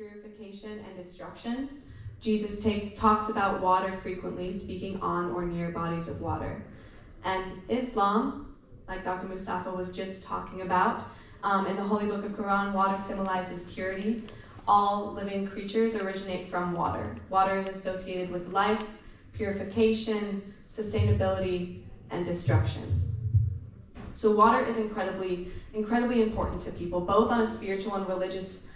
purification and destruction. Jesus talks about water frequently, speaking on or near bodies of water. And Islam, like Dr. Mustafa was just talking about, in the Holy Book of Quran, water symbolizes purity. All living creatures originate from water. Water is associated with life, purification, sustainability, and destruction. So water is incredibly important to people, both on a spiritual and religious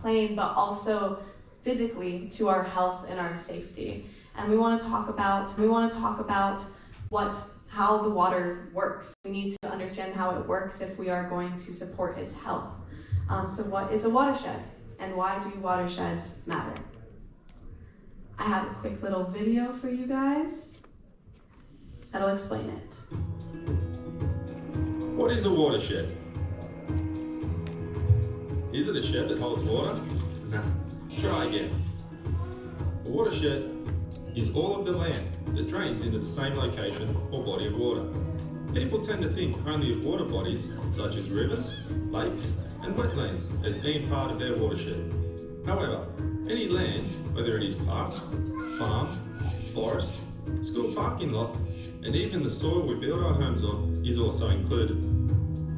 plane, but also physically to our health and our safety. And we want to talk about how the water works. We need to understand how it works if we are going to support its health. So what is a watershed, and why do watersheds matter? I have a quick little video for you guys that'll explain it. What is a watershed? Is it a shed that holds water? No. Try again. A watershed is all of the land that drains into the same location or body of water. People tend to think only of water bodies such as rivers, lakes, and wetlands as being part of their watershed. However, any land, whether it is park, farm, forest, school parking lot, and even the soil we build our homes on is also included.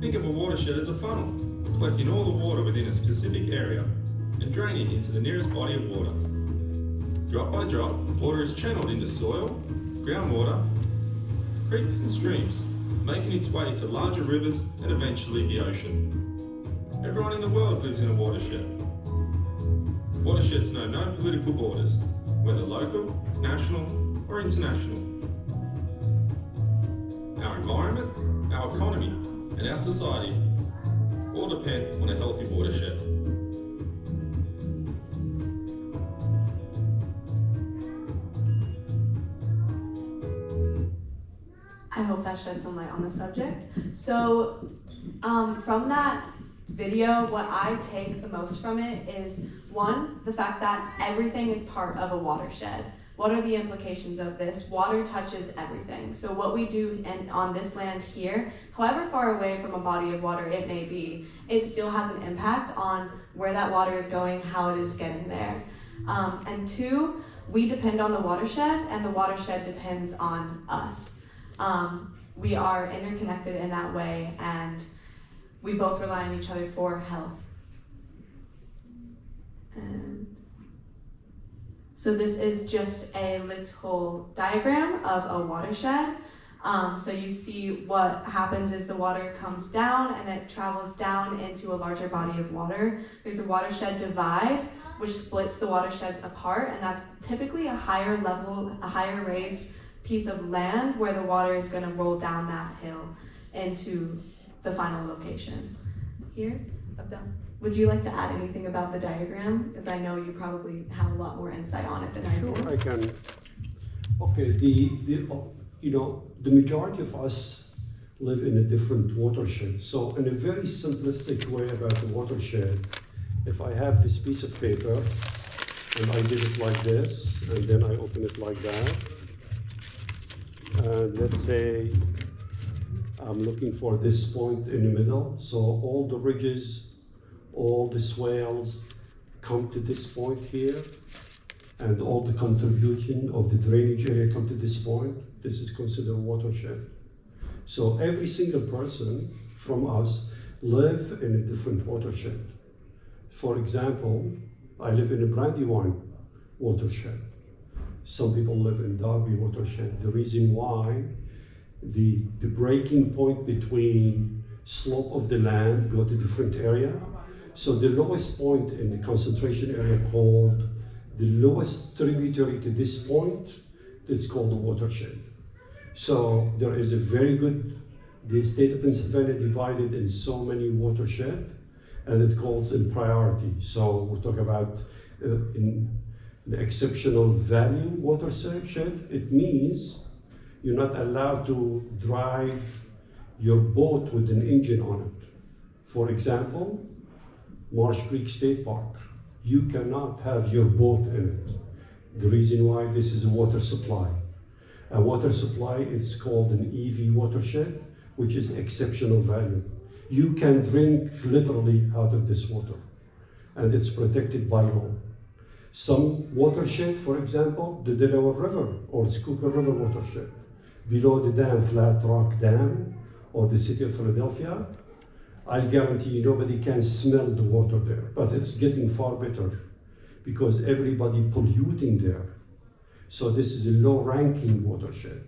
Think of a watershed as a funnel, collecting all the water within a specific area and draining into the nearest body of water. Drop by drop, water is channeled into soil, groundwater, creeks and streams, making its way to larger rivers and eventually the ocean. Everyone in the world lives in a watershed. Watersheds know no political borders, whether local, national, or international. Our environment, our economy, and our society all depend on a healthy watershed. I hope that sheds some light on the subject. So from that video, what I take the most from it is, one, the fact that everything is part of a watershed. What are the implications of this? Water touches everything. So what we do on this land here, however far away from a body of water it may be, it still has an impact on where that water is going, how it is getting there. And two, we depend on the watershed, and the watershed depends on us. We are interconnected in that way, and we both rely on each other for health. And so this is just a little diagram of a watershed. So you see what happens is the water comes down and it travels down into a larger body of water. There's a watershed divide, which splits the watersheds apart, and that's typically a higher raised piece of land where the water is going to roll down that hill into the final location. Here, Abdel, would you like to add anything about the diagram? Because I know you probably have a lot more insight on it than I do. Sure, I can. Okay, the majority of us live in a different watershed. So in a very simplistic way about the watershed, if I have this piece of paper and I did it like this, and then I open it like that, and let's say I'm looking for this point in the middle. So all the ridges, all the swales come to this point here, and all the contribution of the drainage area come to this point. This is considered a watershed. So every single person from us live in a different watershed. For example, I live in a Brandywine watershed. Some people live in Derby watershed. The reason why, the breaking point between slope of the land go to different area. So the lowest point in the concentration area called the lowest tributary to this point, it's called the watershed. So there is a very good, the state of Pennsylvania divided in so many watershed, and it calls in priority. So we'll talk about in the exceptional value watershed. It means you're not allowed to drive your boat with an engine on it. For example, Marsh Creek State Park. You cannot have your boat in it. The reason why, this is a water supply. A water supply is called an EV watershed, which is exceptional value. You can drink literally out of this water. and it's protected by law. Some watershed, for example, the Delaware River or Schuylkill River watershed, below the dam, Flat Rock Dam, or the city of Philadelphia, I'll guarantee you nobody can smell the water there, but it's getting far better because everybody polluting there. So this is a low-ranking watershed.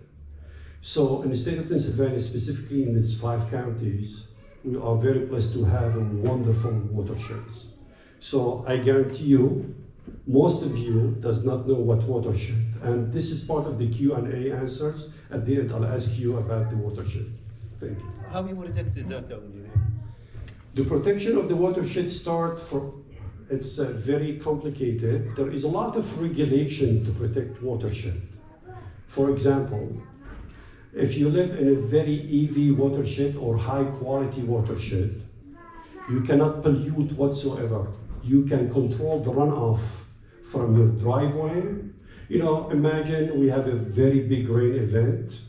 So in the state of Pennsylvania, specifically in its 5 counties, we are very blessed to have wonderful watersheds. So I guarantee you, most of you does not know what watershed, and this is part of the Q&A answers. At the end, I'll ask you about the watershed. Thank you. How you protect the data when you're here? The protection of the watershed it's very complicated. There is a lot of regulation to protect watershed. For example, if you live in a very EV watershed or high quality watershed, you cannot pollute whatsoever. You can control the runoff from your driveway. You know, imagine we have a very big rain event.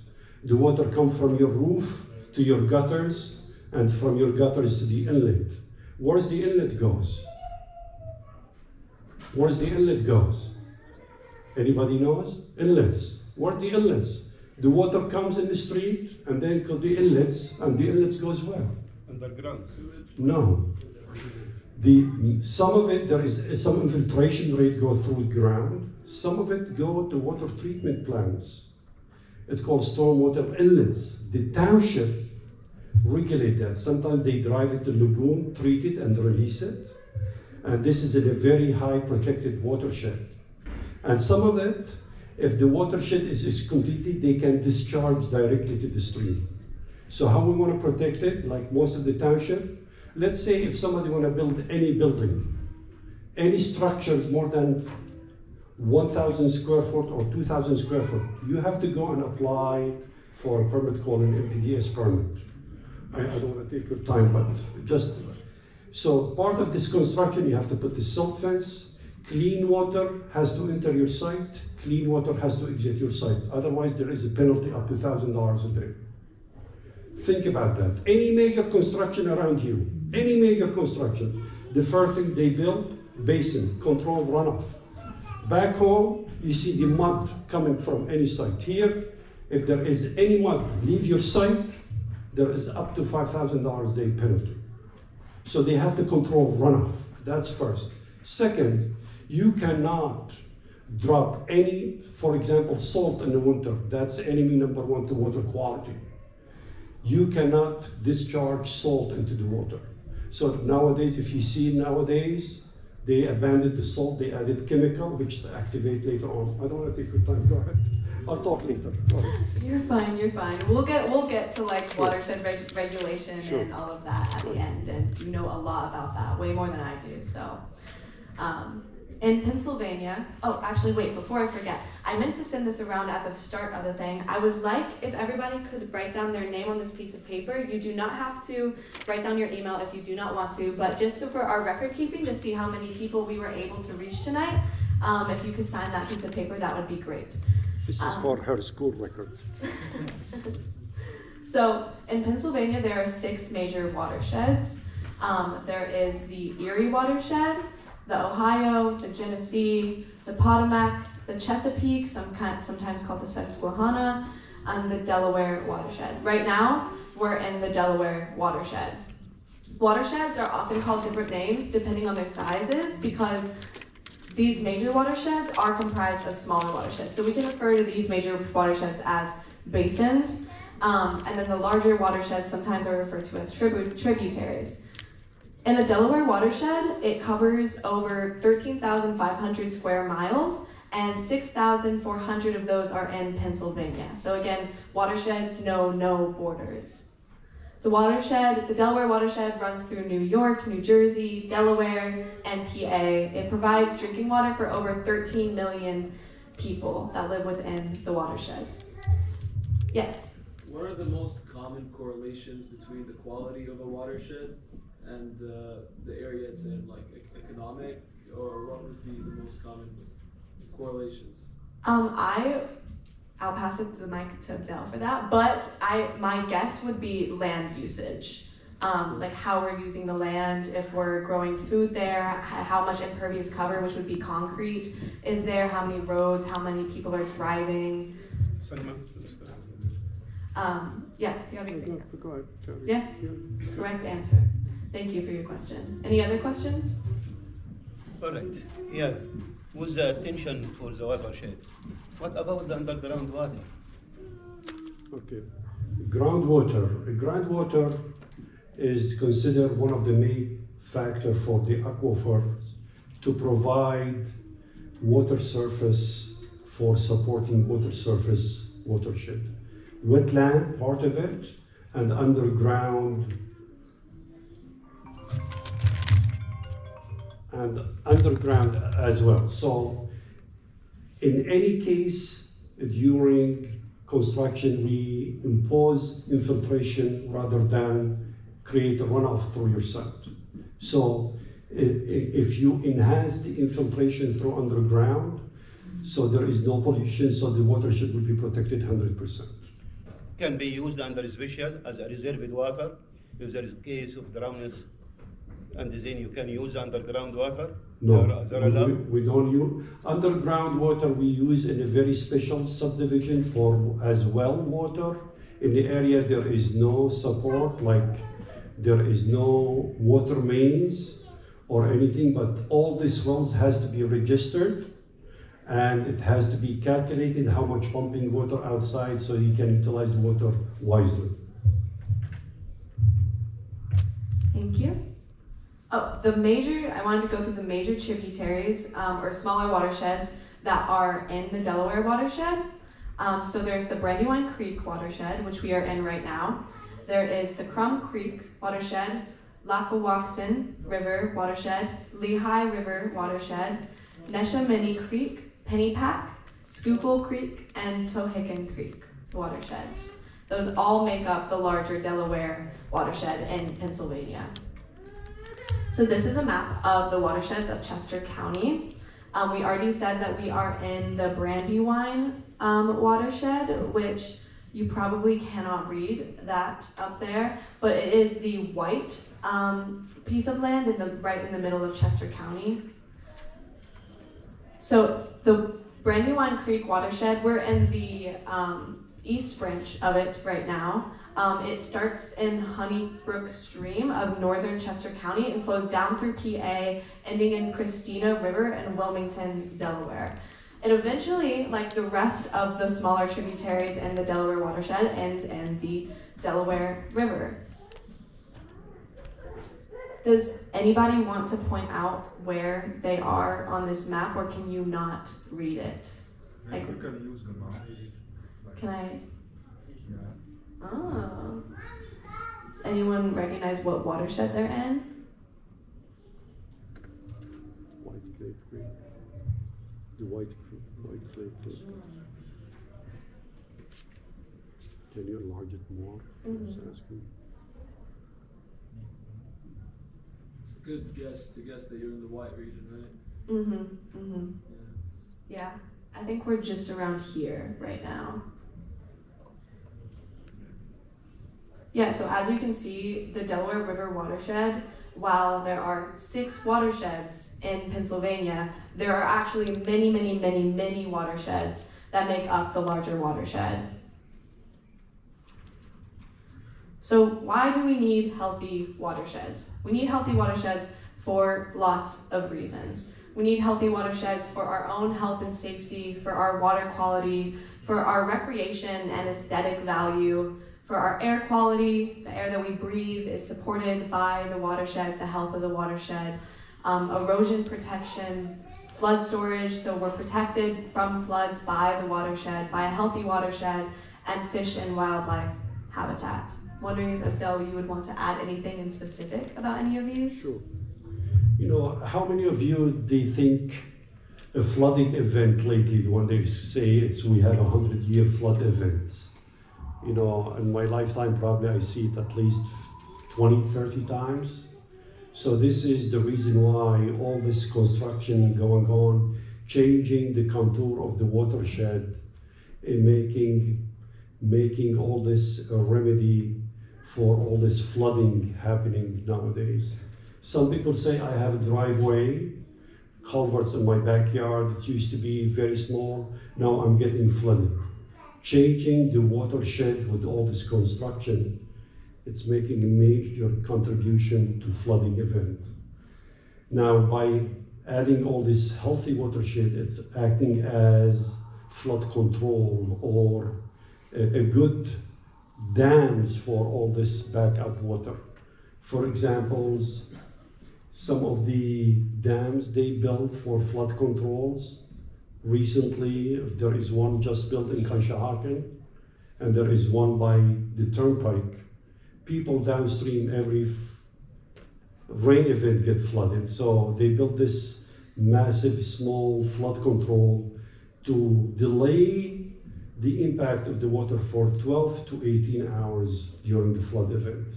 The water comes from your roof to your gutters, and from your gutters to the inlet. Where's the inlet goes? Where's the inlet goes? Anybody knows? Inlets. Where are the inlets? The water comes in the street and then to the inlets, and the inlets goes where? Underground sewage? No. Some of it, there is some infiltration rate go through the ground. Some of it go to water treatment plants. It's called stormwater inlets. The township regulate that. Sometimes they drive it to lagoon, treat it, and release it. And this is in a very high protected watershed. And some of it, if the watershed is completed, they can discharge directly to the stream. So how we want to protect it, like most of the township, let's say if somebody want to build any building, any structure is more than 1,000 square foot or 2,000 square foot, you have to go and apply for a permit called an MPDS permit. I don't want to take your time, but just, so part of this construction, you have to put the silt fence, clean water has to enter your site, clean water has to exit your site. Otherwise, there is a penalty up to $1,000 a day. Think about that. Any major construction around you, any major construction, the first thing they build, basin, controlled runoff. Back home, you see the mud coming from any site. Here, if there is any mud, leave your site, there is up to $5,000 a day penalty. So they have to control runoff. That's first. Second, you cannot drop any, for example, salt in the winter. That's enemy number 1 to water quality. You cannot discharge salt into the water. So nowadays, if you see nowadays, they abandoned the salt, they added chemical, which activate later on. I don't want to take your time, go ahead. I'll talk later. Go ahead. You're fine, you're fine. We'll get to like Sure. watershed regulation Sure. and all of that at the end, and you know a lot about that, way more than I do, so. In Pennsylvania, oh, actually wait, before I forget, I meant to send this around at the start of the thing. I would like if everybody could write down their name on this piece of paper. You do not have to write down your email if you do not want to, but just so for our record keeping to see how many people we were able to reach tonight, if you could sign that piece of paper, that would be great. This is for her school records. So in Pennsylvania, there are 6 major watersheds. There is the Erie watershed, the Ohio, the Genesee, the Potomac, the Chesapeake, sometimes called the Susquehanna, and the Delaware watershed. Right now, we're in the Delaware watershed. Watersheds are often called different names depending on their sizes because these major watersheds are comprised of smaller watersheds. So we can refer to these major watersheds as basins, and then the larger watersheds sometimes are referred to as tributaries. In the Delaware watershed, it covers over 13,500 square miles, and 6,400 of those are in Pennsylvania. So again, watersheds know no borders. The Delaware watershed runs through New York, New Jersey, Delaware, and PA. It provides drinking water for over 13 million people that live within the watershed. Yes? What are the most common correlations between the quality of a watershed and the area it's in, like economic, or what would be the most common correlations? I'll pass it the mic to Abdel for that, but my guess would be land usage. like how we're using the land, if we're growing food there, how much impervious cover, which would be concrete, is there, how many roads, how many people are driving. Yeah, do you have anything? Go ahead. Yeah, correct answer. Thank you for your question. Any other questions? All right. Yeah. With the attention for the watershed, what about the underground water? Okay. Groundwater is considered one of the main factors for the aquifers to provide water surface for supporting water surface watershed. Wetland, part of it, and underground as well. So in any case, during construction, we impose infiltration rather than create a runoff through your site. So if you enhance the infiltration through underground, so there is no pollution, so the watershed will be protected 100%. Can be used under special as a reserved water if there is a case of drownness, and then you can use underground water? No, They're allowed? we don't use underground water. We use in a very special subdivision for as well water. In the area there is no support, like there is no water mains or anything, but all these wells has to be registered, and it has to be calculated how much pumping water outside so you can utilize the water wisely. Thank you. Oh, I wanted to go through the major tributaries or smaller watersheds that are in the Delaware watershed. So there's the Brandywine Creek watershed, which we are in right now. There is the Crum Creek watershed, Lackawaxen River watershed, Lehigh River watershed, Neshaminy Creek, Pennypack, Schuylkill Creek, and Tohickon Creek watersheds. Those all make up the larger Delaware watershed in Pennsylvania. So this is a map of the watersheds of Chester County. We already said that we are in the Brandywine watershed, which you probably cannot read that up there, but it is the white piece of land right in the middle of Chester County. So the Brandywine Creek watershed, we're in the east branch of it right now. It starts in Honeybrook Stream of northern Chester County and flows down through PA, ending in Christina River in Wilmington, Delaware. It eventually, like the rest of the smaller tributaries in the Delaware watershed, ends in the Delaware River. Does anybody want to point out where they are on this map, or can you not read it? Maybe we can use the map. Can I? Yeah. Oh. Does anyone recognize what watershed they're in? White Clay Creek. The White Clay Creek. Can you enlarge it more? Mm-hmm. Just asking. It's a good guess to guess that you're in the white region, right? Mm-hmm. Mm-hmm. Yeah. I think we're just around here right now. Yeah, so as you can see, the Delaware River watershed, while there are 6 watersheds in Pennsylvania, there are actually many, many, many, many watersheds that make up the larger watershed. So why do we need healthy watersheds? We need healthy watersheds for lots of reasons. We need healthy watersheds for our own health and safety, for our water quality, for our recreation and aesthetic value, for our air quality. The air that we breathe is supported by the watershed, the health of the watershed, erosion protection, flood storage, so we're protected from floods by the watershed, by a healthy watershed, and fish and wildlife habitat. Wondering if Abdel, you would want to add anything in specific about any of these? Sure. You know, how many of you do you think a flooding event lately, when they say we have 100-year flood events? You know, in my lifetime, probably I see it at least 20, 30 times. So this is the reason why all this construction going on, changing the contour of the watershed, and making all this remedy for all this flooding happening nowadays. Some people say I have a driveway, culverts in my backyard. It used to be very small. Now I'm getting flooded. Changing the watershed with all this construction, it's making a major contribution to flooding event. Now by adding all this healthy watershed, it's acting as flood control or a good dams for all this backup water. For examples, some of the dams they built for flood controls. Recently, there is one just built in Conshohocken, and there is one by the turnpike. People downstream, every rain event get flooded. So they built this massive, small flood control to delay the impact of the water for 12 to 18 hours during the flood event.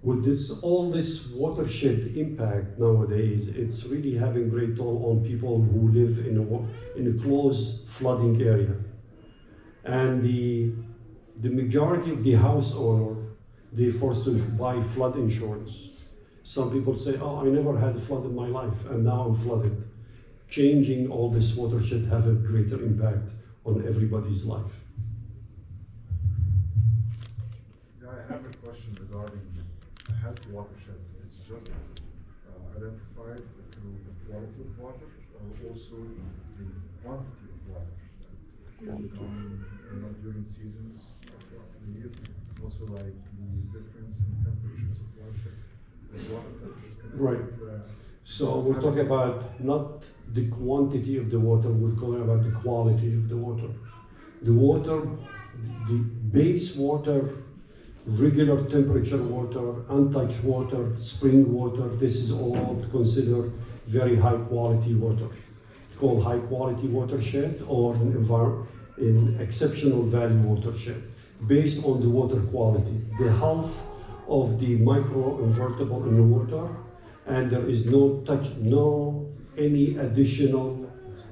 With all this watershed impact nowadays, it's really having great toll on people who live in a close flooding area. And the majority of the house owner, they're forced to buy flood insurance. Some people say, oh, I never had a flood in my life, and now I'm flooded. Changing all this watershed have a greater impact on everybody's life. Yeah, I have a question regarding health watersheds. It's just identified through the quality of water or also the quantity of water that can come during seasons throughout the year. Also like the difference in temperatures of watersheds. The water temperatures can Right. So we're talking about not the quantity of the water, we're talking about the quality of the water. The water, the base water, regular temperature water, untouched water, spring water, this is all considered very high quality water. It's called high quality watershed or an exceptional value watershed, based on the water quality, the health of the micro-invertible in the water, and there is no any additional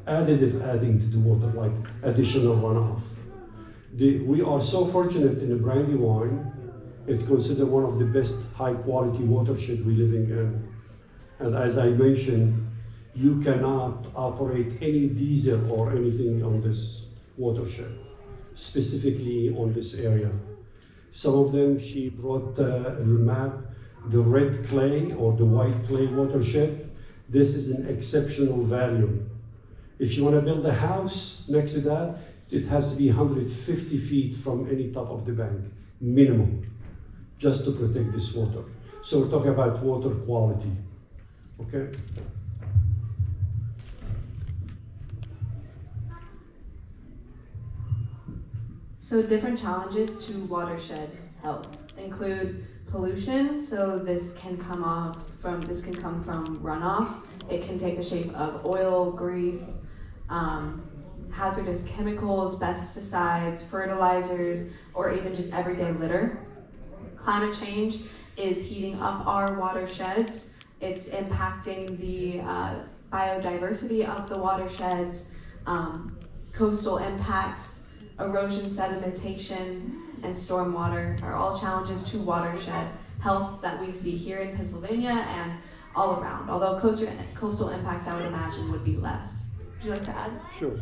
additive adding to the water, like additional runoff. We are so fortunate in the Brandywine. It's considered one of the best high-quality watershed we're living in. And as I mentioned, you cannot operate any diesel or anything on this watershed, specifically on this area. Some of them, she brought a map, the red clay or the white clay watershed. This is an exceptional value. If you want to build a house next to that, it has to be 150 feet from any top of the bank, minimum, just to protect this water. So we're talking about water quality, okay? So different challenges to watershed health include pollution. So this can come from runoff. It can take the shape of oil, grease, hazardous chemicals, pesticides, fertilizers, or even just everyday litter. Climate change is heating up our watersheds. It's impacting the biodiversity of the watersheds, coastal impacts, erosion, sedimentation, and stormwater are all challenges to watershed health that we see here in Pennsylvania and all around. Although coastal impacts, I would imagine, would be less. Would you like to add? Sure.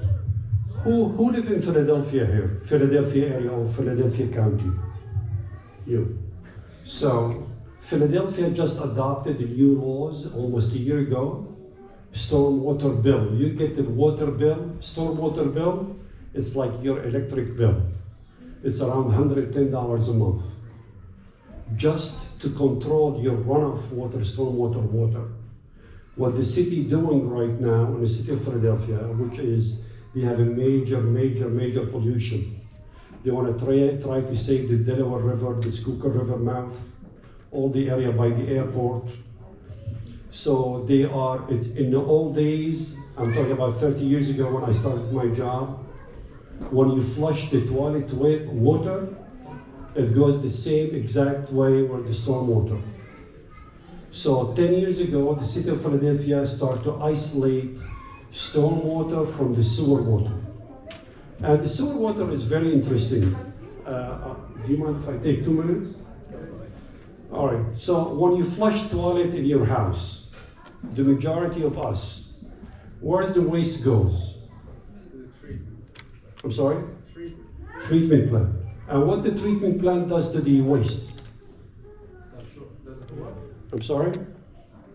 Who live in Philadelphia here? Philadelphia area or Philadelphia County? You. So Philadelphia just adopted the new laws almost a year ago. Stormwater bill. You get the water bill, stormwater bill, it's like your electric bill. It's around $110 a month. Just to control your runoff water, stormwater water. What the city doing right now in the city of Philadelphia, which is they have a major pollution. They want to try to save the Delaware River, the Schuylkill River mouth, all the area by the airport. So they are, in the old days, I'm talking about 30 years ago when I started my job, when you flush the toilet water, it goes the same exact way with the storm water. So 10 years ago, the city of Philadelphia started to isolate storm water from the sewer water. And the sewer water is very interesting. Do you mind if I take 2 minutes? All right, so when you flush toilet in your house, the majority of us, where's the waste goes? I'm sorry? Treatment plant. And what the treatment plant does to the waste? I'm sorry?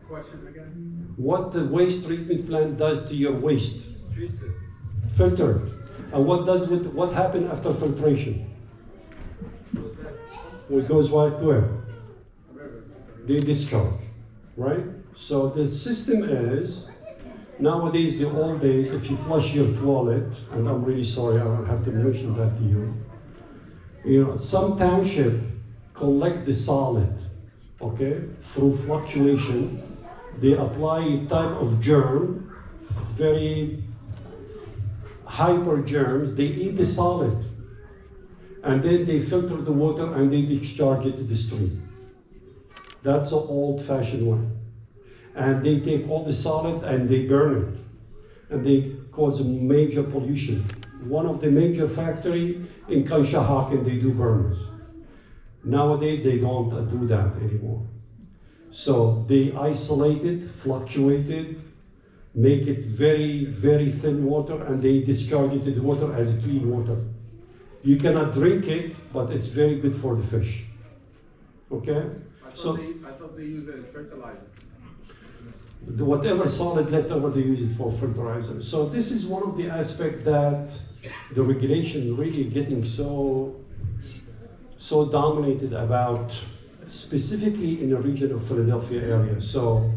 Question again? What the waste treatment plant does to your waste? Treats it. Filter. And what happens after filtration? It goes right where? They discharge, right? So the system is, nowadays, the old days, if you flush your toilet, and I'm really sorry, I have to mention that to you. You know, some township collect the solid, okay, through fluctuation. They apply a type of germ, very hyper germs. They eat the solid, and then they filter the water and they discharge it to the stream. That's an old-fashioned way. And they take all the solid and they burn it, and they cause a major pollution. One of the major factory in Conshohocken, they do burners. Nowadays, they don't do that anymore. So they isolate it, fluctuate it, make it very, very thin water, and they discharge it to the water as clean water. You cannot drink it, but it's very good for the fish. Okay? I thought they use it as fertilizer. Whatever solid left over, they use it for fertilizer. So this is one of the aspects that the regulation really getting so dominated about, specifically in the region of Philadelphia area. So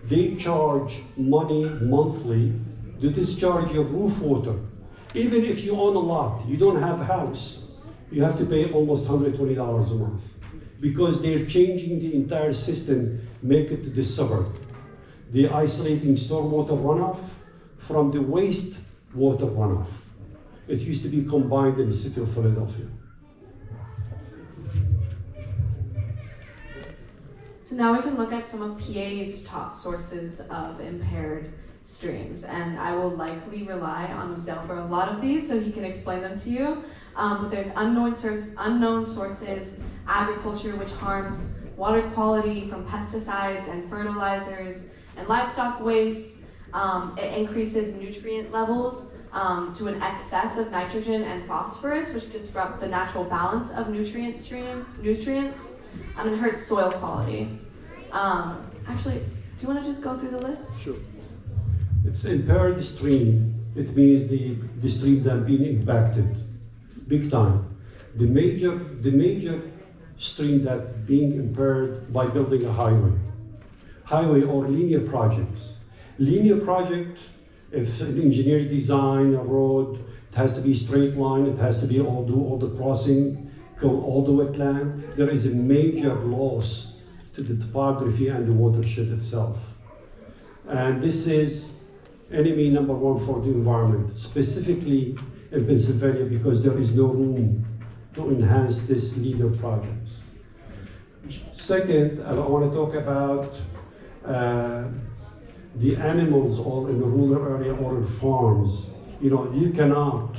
they charge money monthly to discharge your roof water. Even if you own a lot, you don't have a house, you have to pay almost $120 a month, because they're changing the entire system, make it to the suburb. They're isolating stormwater runoff from the waste water runoff. It used to be combined in the city of Philadelphia. So now we can look at some of PA's top sources of impaired streams, and I will likely rely on Abdel for a lot of these so he can explain them to you. But there's unknown sources, agriculture, which harms water quality from pesticides and fertilizers, and livestock waste. It increases nutrient levels to an excess of nitrogen and phosphorus, which disrupt the natural balance of nutrients, and it hurts soil quality. Actually, do you want to just go through the list? Sure. It's impaired stream. It means the stream that being impacted big time. The major stream that being impaired by building a highway or linear projects. Linear project, if an engineer design a road, it has to be straight line, it has to be do all the crossing, go all the wetland. There is a major loss to the topography and the watershed itself. And this is enemy number one for the environment, specifically in Pennsylvania, because there is no room to enhance this linear projects. Second, I want to talk about the animals all in the rural area or in farms. You know, you cannot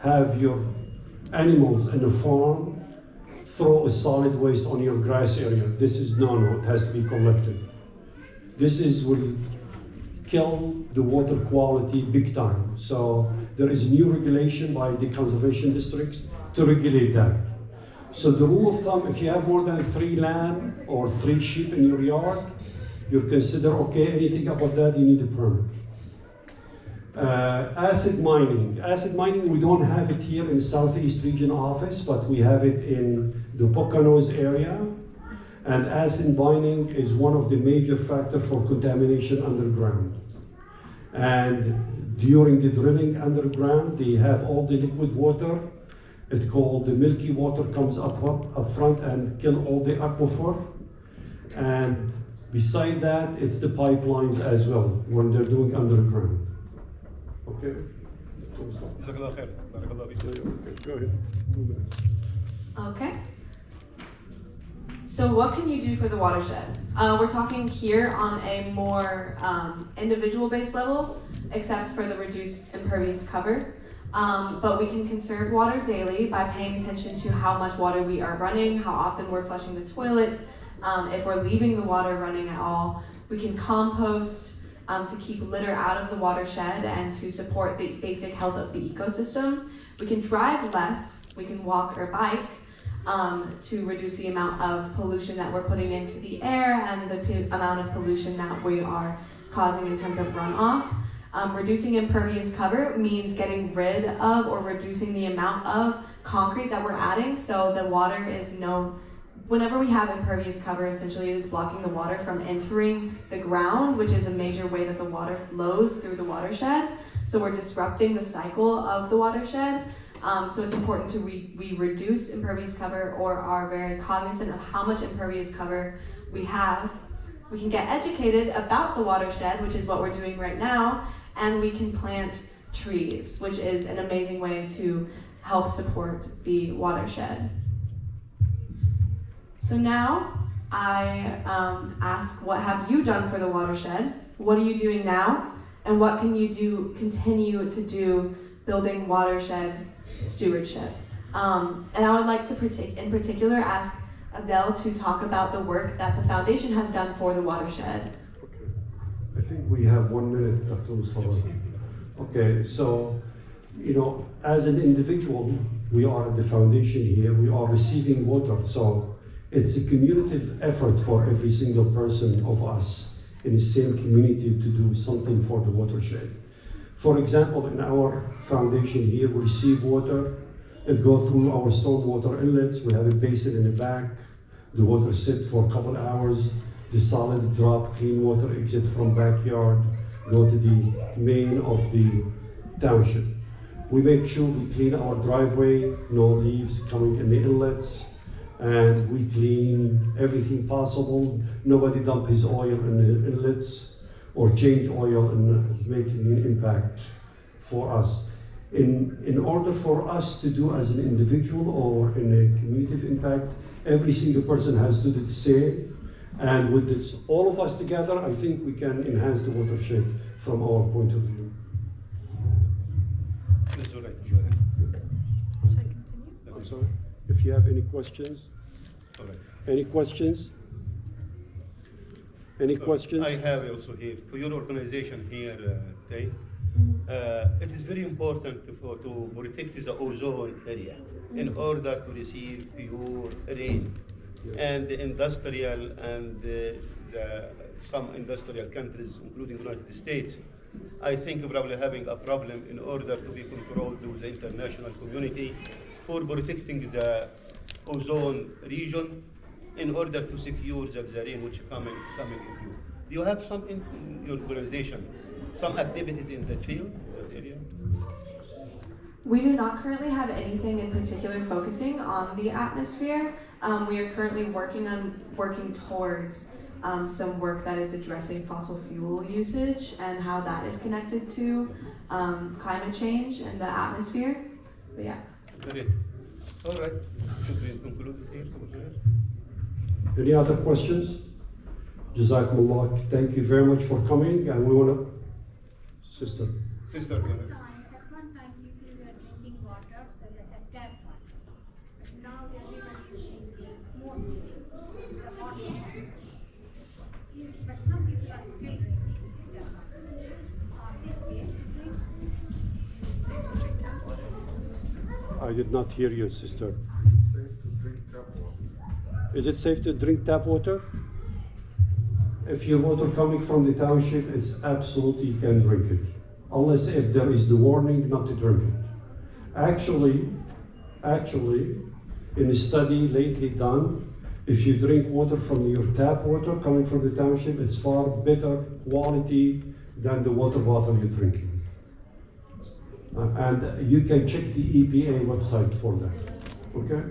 have your animals in a farm throw a solid waste on your grass area. This is no, it has to be collected. This will kill the water quality big time. So there is a new regulation by the conservation districts to regulate that. So the rule of thumb, if you have more than 3 lamb or 3 sheep in your yard, you're considered okay. Anything above that, you need a permit. Acid mining. Acid mining, we don't have it here in the Southeast Region office, but we have it in the Poconos area. And acid mining is one of the major factors for contamination underground. And during the drilling underground, they have all the liquid water. It's called the milky water comes up front and kill all the aquifer. And beside that, it's the pipelines as well when they're doing underground. Okay? Go ahead. Okay. So what can you do for the watershed? We're talking here on a more individual-based level, except for the reduced impervious cover. But we can conserve water daily by paying attention to how much water we are running, how often we're flushing the toilet, if we're leaving the water running at all. We can compost to keep litter out of the watershed and to support the basic health of the ecosystem. We can drive less, we can walk or bike to reduce the amount of pollution that we're putting into the air and the amount of pollution that we are causing in terms of runoff. Reducing impervious cover means getting rid of or reducing the amount of concrete that we're adding, so the water is whenever we have impervious cover, essentially it is blocking the water from entering the ground, which is a major way that the water flows through the watershed. So we're disrupting the cycle of the watershed. So it's important to we reduce impervious cover or are very cognizant of how much impervious cover we have. We can get educated about the watershed, which is what we're doing right now, and we can plant trees, which is an amazing way to help support the watershed. So now I ask, what have you done for the watershed? What are you doing now? And what can you continue to do building watershed stewardship? And I would like to in particular ask Abdel to talk about the work that the foundation has done for the watershed. Okay. I think we have 1 minute, Dr. Mustafa. Okay, so, as an individual, we are at the foundation here, we are receiving water, so it's a cumulative effort for every single person of us in the same community to do something for the watershed. For example, in our foundation here, we receive water, it goes through our stormwater inlets, we have a basin in the back, the water sits for a couple hours, the solid drop, clean water exit from backyard, go to the main of the township. We make sure we clean our driveway, no leaves coming in the inlets, and we clean everything possible. Nobody dump his oil in the inlets or change oil and making an impact for us. In order for us to do as an individual or in a community impact, every single person has to do the same. And with this, all of us together, I think we can enhance the watershed from our point of view. Should I continue? I'm sorry. If you have any questions? All right. Any questions? Any questions? I have also here, to your organization here, Tay, it is very important to protect the ozone area in order to receive pure rain. And the industrial and some industrial countries, including the United States, I think probably having a problem in order to be controlled with the international community for protecting the ozone region in order to secure the rain which coming into. Do you have some in your organization, some activities in that field, that area? We do not currently have anything in particular focusing on the atmosphere. We are currently working towards some work that is addressing fossil fuel usage and how that is connected to climate change and the atmosphere. But yeah. Great. All right. Should we conclude here? Any other questions? Jazakumullah. Thank you very much for coming, and we want to, Sister. Sister, go ahead. At one time, people were drinking water, the tap water. But now everybody is drinking mostly the hot water. But some people are still drinking tap water. Is safe to drink tap water? I did not hear you, Sister. It's safe to drink tap water. Is it safe to drink tap water? If your water coming from the township, it's absolutely you can drink it. Unless if there is the warning not to drink it. Actually, in a study lately done, if you drink water from your tap water coming from the township, it's far better quality than the water bottle you're drinking. And you can check the EPA website for that, okay?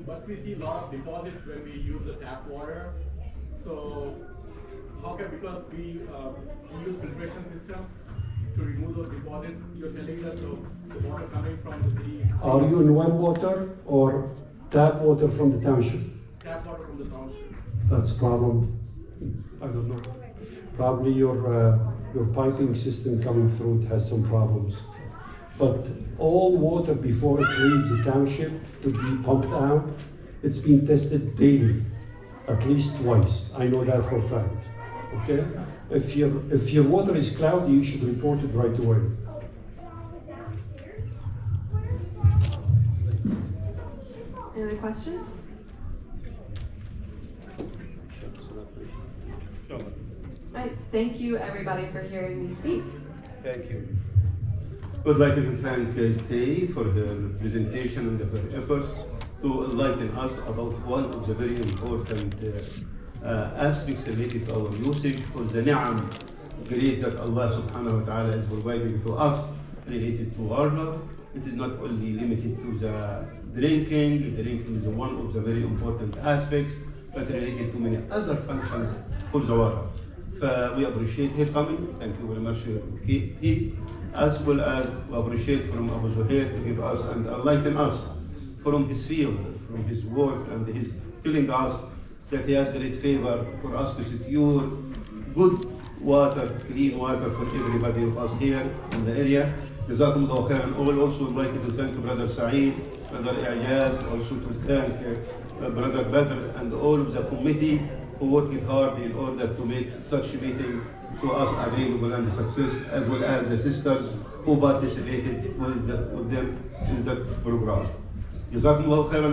But we see a lot of deposits when we use the tap water. So how can, because we use filtration system to remove those deposits, you're telling that the water coming from the city. Are you in well water or tap water from the township? Tap water from the township. That's a problem. I don't know. Probably your piping system coming through it has some problems. But all water before it leaves the township to be pumped out, it's been tested daily, at least twice. I know that for a fact. Okay? If your water is cloudy, you should report it right away. Any other questions? No. Right. Thank you, everybody, for hearing me speak. Thank you. I would like to thank Tay for her presentation and her efforts to enlighten us about one of the very important aspects related to our usage for the ni'am grace that Allah subhanahu wa ta'ala is providing to us related to water. It is not only limited to the drinking. Drinking is one of the very important aspects, but related to many other functions for the water. We appreciate her coming. Thank you very much, Kate, as well as we appreciate from Abu Zuhair to give us and enlighten us from his field, from his work, and his telling us that he has great favor for us to secure good water, clean water for everybody of us here in the area. Jazakum Allah khairan. All also would like to thank Brother Saeed, Brother Ijaz, also to thank Brother Badr and all of the committee who worked hard in order to make such a meeting to us available and a success, as well as the sisters who participated with them in that program. Jazakum Allah khairan.